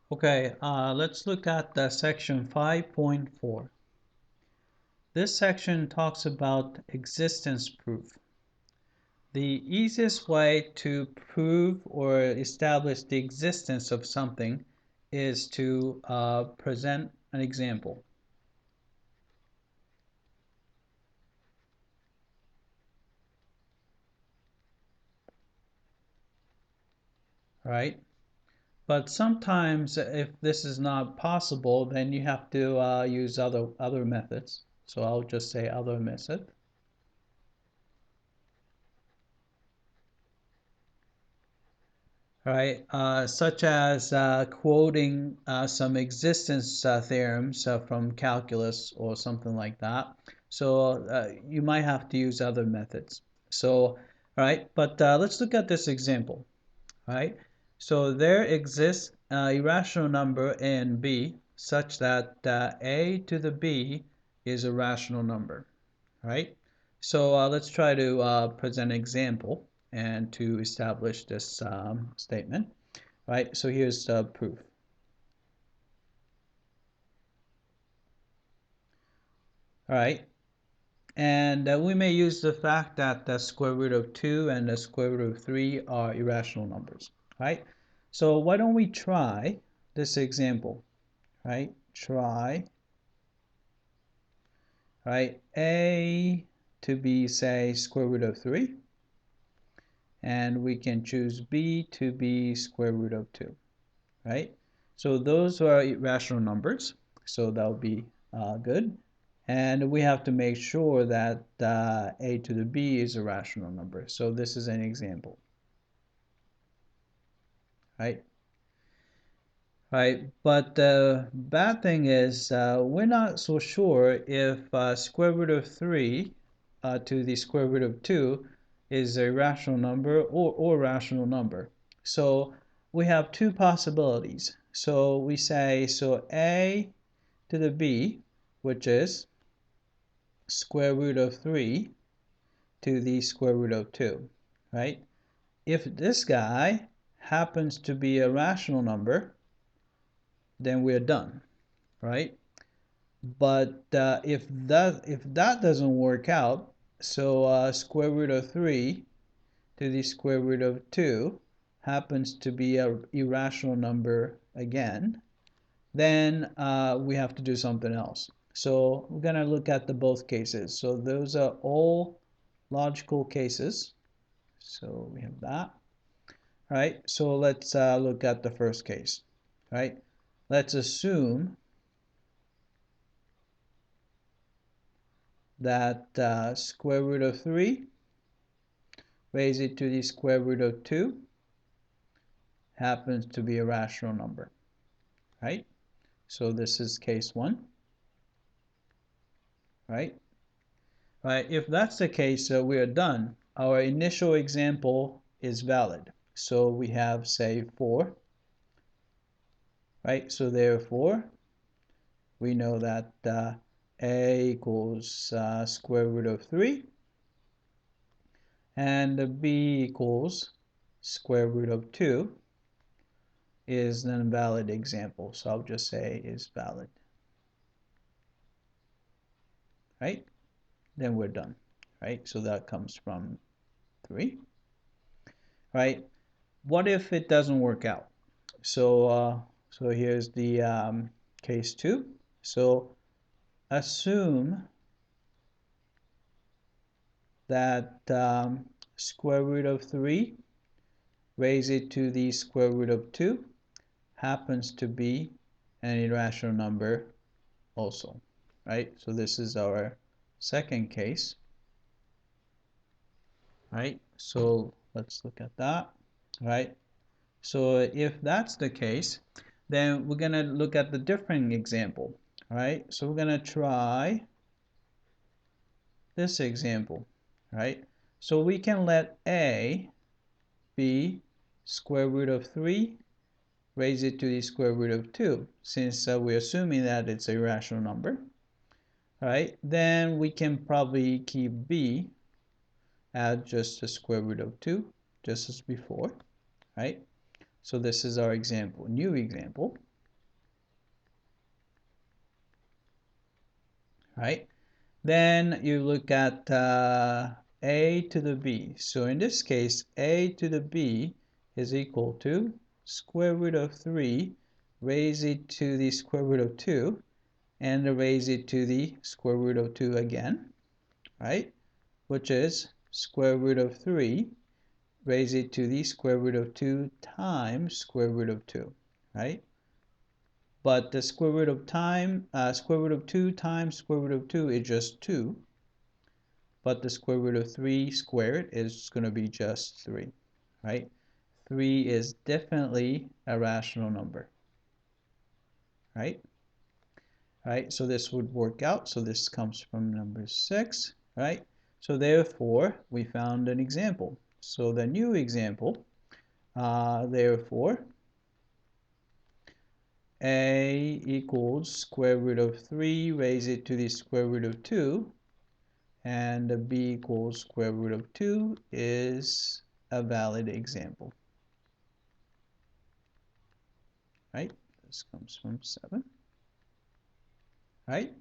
Okay, let's look at section 5.4. This section talks about existence proof. The easiest way to prove or establish the existence of something is to present an example. Right? But sometimes if this is not possible, then you have to use other methods. So I'll just say other method. Right, such as quoting some existence theorems from calculus or something like that. So you might have to use other methods. So, right, but let's look at this example. Right, so there exists an irrational number a and b such that a to the b is a rational number. Right, so let's try to present an example and to establish this statement. Right, so here's the proof. All right, and we may use the fact that the square root of 2 and the square root of 3 are irrational numbers. Right, so why don't we try this example. Right, try a to be, say, square root of 3, and we can choose b to be square root of 2. Right, so those are irrational numbers, so that'll be good. And we have to make sure that a to the b is a rational number. So this is an example. Right, but the bad thing is we're not so sure if square root of 3 to the square root of 2 is a rational number or rational number. So we have two possibilities. So we say, so a to the b, which is square root of 3 to the square root of 2, right? If this guy happens to be a rational number, then we're done, right? But if that doesn't work out, so square root of 3 to the square root of 2 happens to be an irrational number again, then we have to do something else. So we're going to look at the both cases. So those are all logical cases. So we have that. Right, so let's look at the first case. Right, let's assume that square root of 3 raised to the square root of 2 happens to be a rational number. Right, so this is case 1. Right, if that's the case, we are done. Our initial example is valid. So we have, say, 4. Right, so therefore we know that a equals square root of 3 and b equals square root of 2 is an invalid example. So I'll just say is valid. Right, then we're done. Right, so that comes from 3. Right, what if it doesn't work out? So so here's the case 2. So assume that square root of 3 raised to the square root of 2 happens to be an irrational number also. Right, so this is our second case. Right, so let's look at that. Right, so if that's the case, then we're going to look at the different example. Right, so we're going to try this example. Right, so we can let a be square root of 3 raised to the square root of 2, since we're assuming that it's a rational number. Right, then we can probably keep b as just the square root of 2, just as before. Right, so this is our example, new example. right? Then you look at a to the b. So in this case, a to the b is equal to square root of 3, raise it to the square root of 2, and raise it to the square root of 2 again, right? Which is square root of 3, raise it to the square root of 2 times square root of 2, right? But the square root of square root of 2 times square root of 2 is just 2. But the square root of 3 squared is going to be just 3, right? 3 is definitely a rational number, right? Right, so this would work out. So this comes from number 6, right? So therefore, we found an example. So the new example, therefore, a equals square root of 3, raise it to the square root of 2, and b equals square root of 2 is a valid example, right? This comes from 7, right?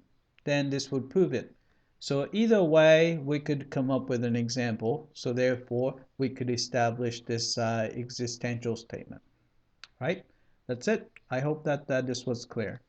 Then this would prove it. So either way, we could come up with an example. So therefore, we could establish this existential statement, right? That's it. I hope that this was clear.